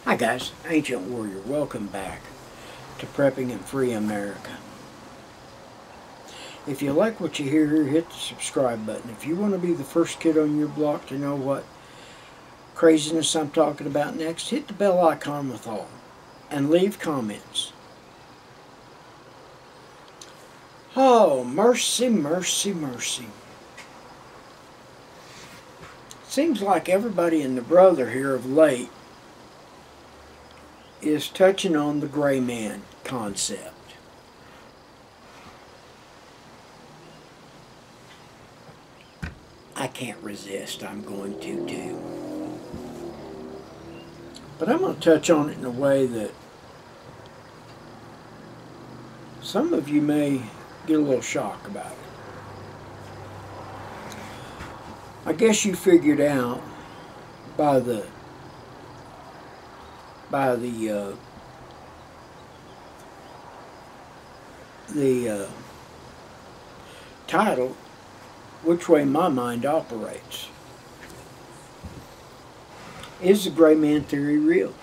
Hi guys, Ancient Warrior. Welcome back to Prepping and Free America. If you like what you hear here, hit the subscribe button. If you want to be the first kid on your block to know what craziness I'm talking about next, hit the bell icon with all and leave comments. Oh, mercy, mercy, mercy. Seems like everybody and the brother here of late is touching on the gray man concept. I can't resist. I'm going to too. But I'm going to touch on it in a way that some of you may get a little shock about it. I guess you figured out by the title which way my mind operates. Is the gray man theory real?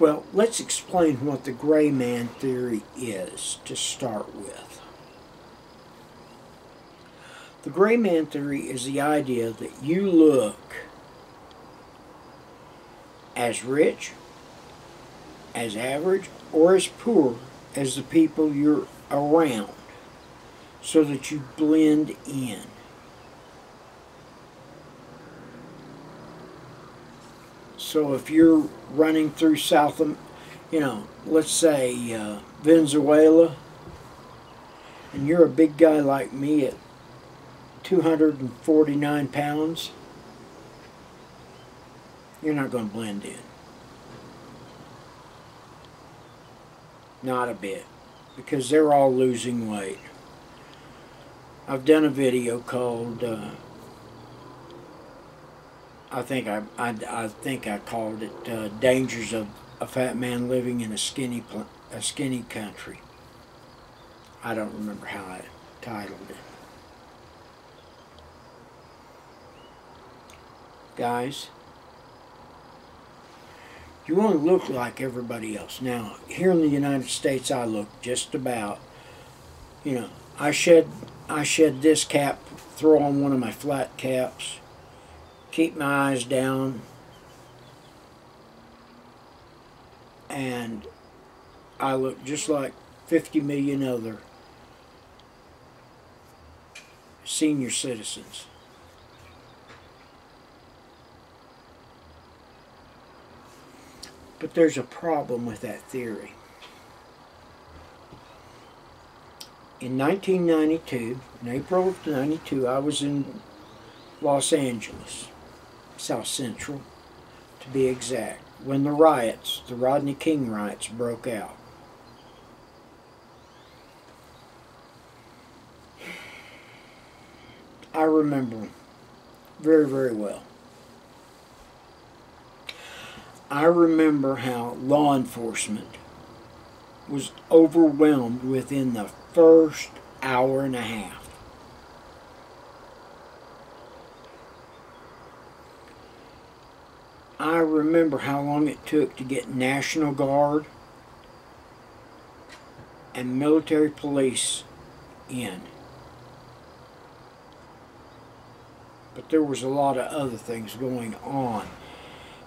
Well, let's explain what the gray man theory is to start with. The gray man theory is the idea that you look as rich, as average, or as poor as the people you're around, so that you blend in. So if you're running through let's say Venezuela, and you're a big guy like me at 249 pounds, you're not going to blend in. Not a bit. Because they're all losing weight. I've done a video called, I think I called it Dangers of a Fat Man Living in a Skinny Country. I don't remember how I titled it. Guys, you want to look like everybody else. Now, here in the United States, I look just about, I shed this cap, throw on one of my flat caps, keep my eyes down, and I look just like 50 million other senior citizens. But there's a problem with that theory. In 1992, in April of 92, I was in Los Angeles, South Central, to be exact, when the riots, the Rodney King riots, broke out. I remember them very, very well. I remember how law enforcement was overwhelmed within the first hour and a half. I remember how long it took to get National Guard and military police in. But there was a lot of other things going on.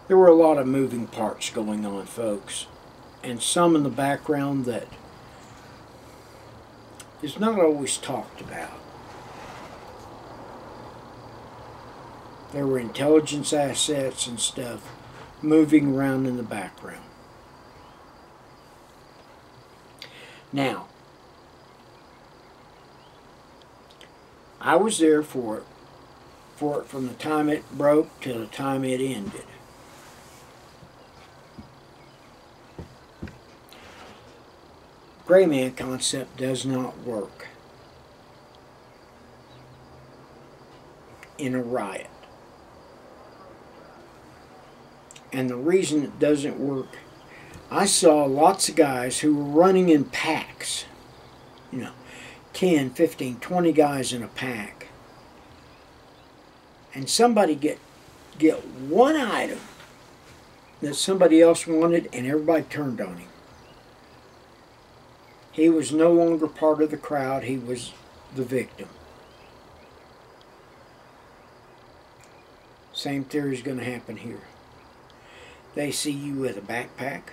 There were a lot of moving parts going on, folks, and some in the background that is not always talked about. There were intelligence assets and stuff moving around in the background. Now, I was there for it from the time it broke to the time it ended. Gray man concept does not work in a riot. And the reason it doesn't work, I saw lots of guys who were running in packs, 10, 15, 20 guys in a pack. And somebody get get one item that somebody else wanted and everybody turned on him. He was no longer part of the crowd, he was the victim. Same theory is going to happen here. They see you with a backpack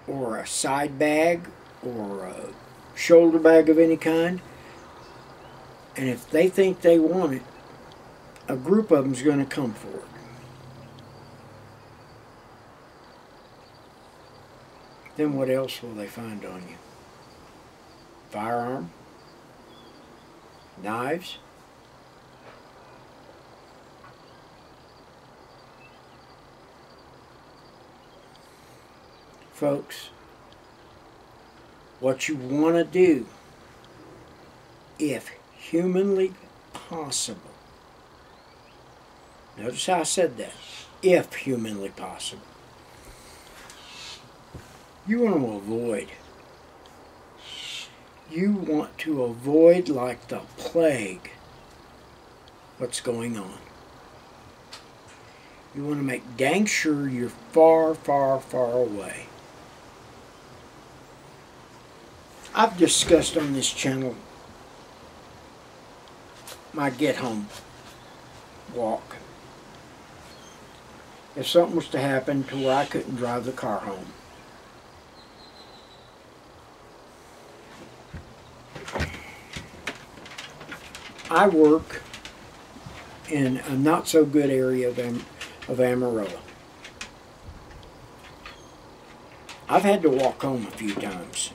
or a side bag or a shoulder bag of any kind, and if they think they want it, a group of them is going to come for it. Then what else will they find on you? Firearm? Knives? Folks, what you want to do, if humanly possible, notice how I said that, if humanly possible, you want to avoid. You want to avoid like the plague what's going on. You want to make dang sure you're far, far, far away. I've discussed on this channel my get home walk. If something was to happen to where I couldn't drive the car home. I work in a not so good area of Amarillo. I've had to walk home a few times.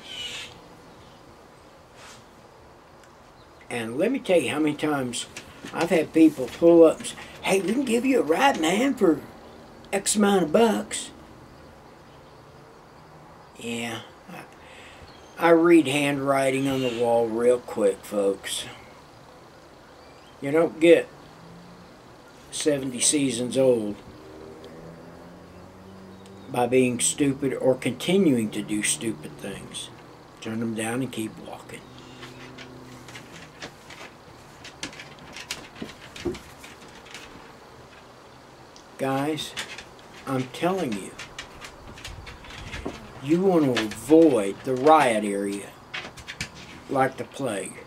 And let me tell you how many times I've had people pull up and say, "Hey, we can give you a ride, man, for X amount of bucks." Yeah, I read handwriting on the wall real quick, folks. You don't get 70 seasons old by being stupid or continuing to do stupid things. Turn them down and keep walking. Guys, I'm telling you, you want to avoid the riot area like the plague.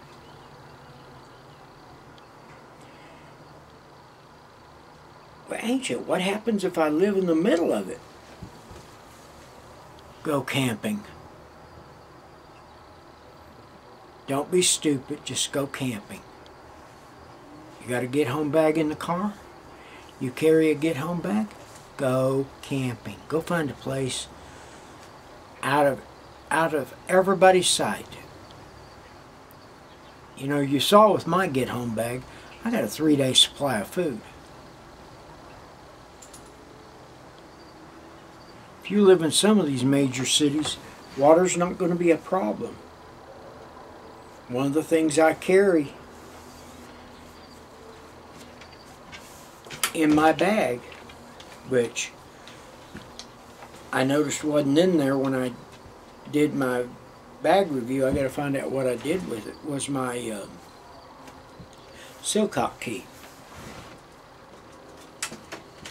Well, Ancient, what happens if I live in the middle of it? Go camping. Don't be stupid, just go camping. You got a get-home bag in the car? You carry a get-home bag? Go camping. Go find a place out of everybody's sight. You know, you saw with my get-home bag, I got a 3-day supply of food. If you live in some of these major cities, water's not going to be a problem. One of the things I carry in my bag, which I noticed wasn't in there when I did my bag review, I got to find out what I did with it, was my Silcock key.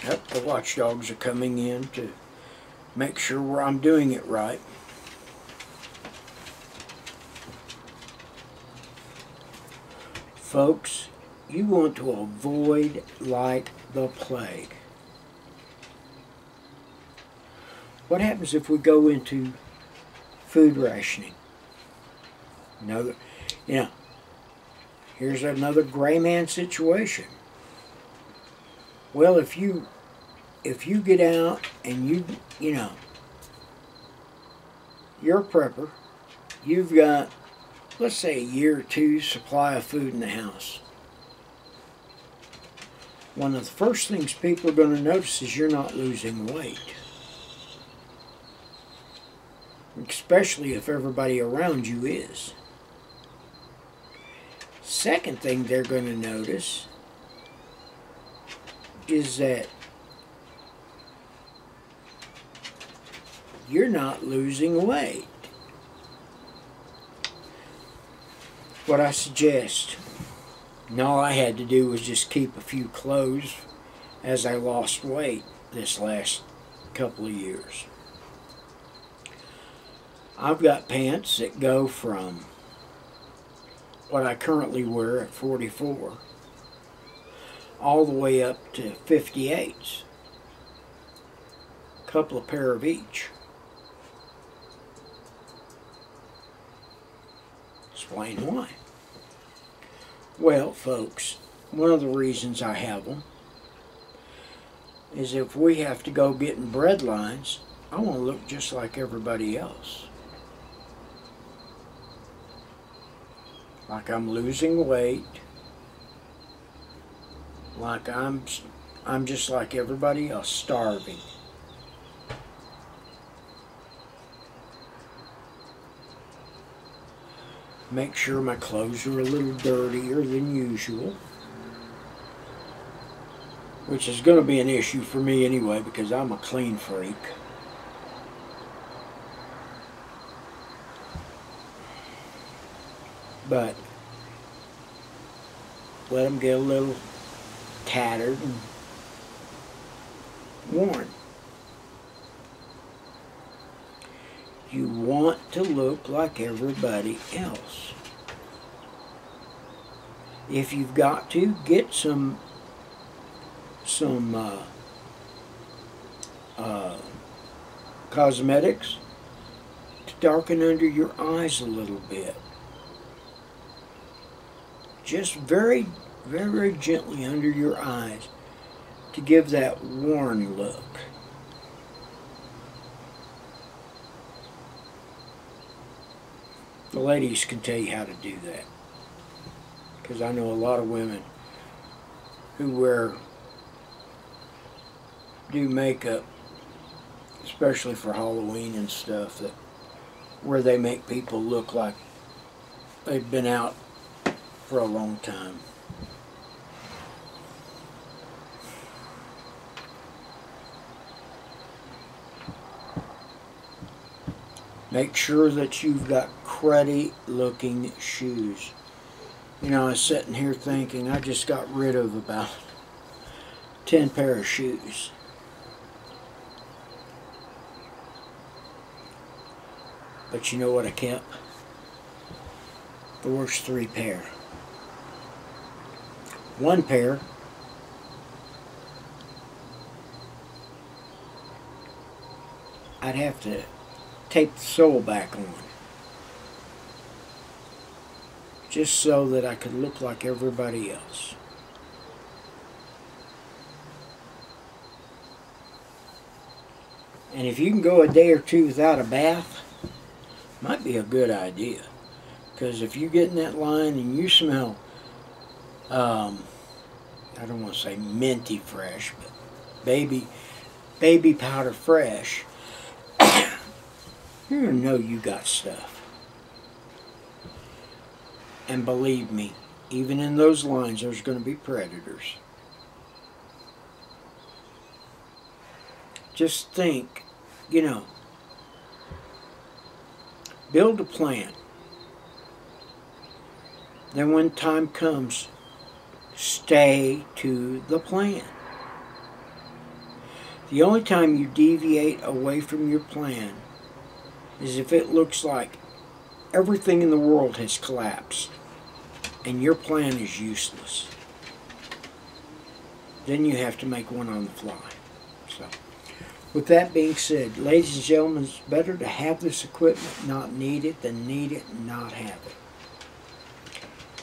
Yep, the watchdogs are coming in to make sure I'm doing it right. Folks, you want to avoid like the plague. What happens if we go into food rationing? Here's another gray man situation. Well, if you get out and you're a prepper, you've got, let's say, a year or two supply of food in the house. One of the first things people are going to notice is you're not losing weight. Especially if everybody around you is. Second thing they're going to notice is that you're not losing weight. What I suggest, And all I had to do was just keep a few clothes as I lost weight this last couple of years. I've got pants that go from what I currently wear at 44 all the way up to 58s. A couple of pair of each. Explain why. Well, folks, one of the reasons I have them is if we have to go getting bread lines, I want to look just like everybody else. Like I'm losing weight, like I'm just like everybody else, starving. Make sure my clothes are a little dirtier than usual, which is going to be an issue for me anyway because I'm a clean freak. But let them get a little tattered and worn. You want to look like everybody else. If you've got to, get some cosmetics to darken under your eyes a little bit. Just very, very gently under your eyes to give that worn look. The ladies can tell you how to do that, because I know a lot of women who do makeup, especially for Halloween and stuff, that where they make people look like they've been out for a long time. Make sure that you've got cruddy looking shoes. You know, I was sitting here thinking I just got rid of about 10 pair of shoes. But you know what I kept? The worst 3 pair. 1 pair I'd have to tape the sole back on, just so that I could look like everybody else. And if you can go a day or 2 without a bath, might be a good idea. Because if you get in that line and you smell, I don't want to say minty fresh, but baby powder fresh, you're going to know you got stuff. And believe me, even in those lines, there's going to be predators. Just think, you know, build a plan. Then when time comes, stay to the plan. The only time you deviate away from your plan is if it looks like everything in the world has collapsed and your plan is useless. Then you have to make one on the fly. So, with that being said, ladies and gentlemen, it's better to have this equipment, not need it, than need it and not have it.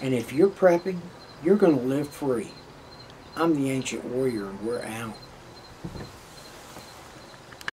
And if you're prepping, you're going to live free. I'm the Ancient Warrior, and we're out.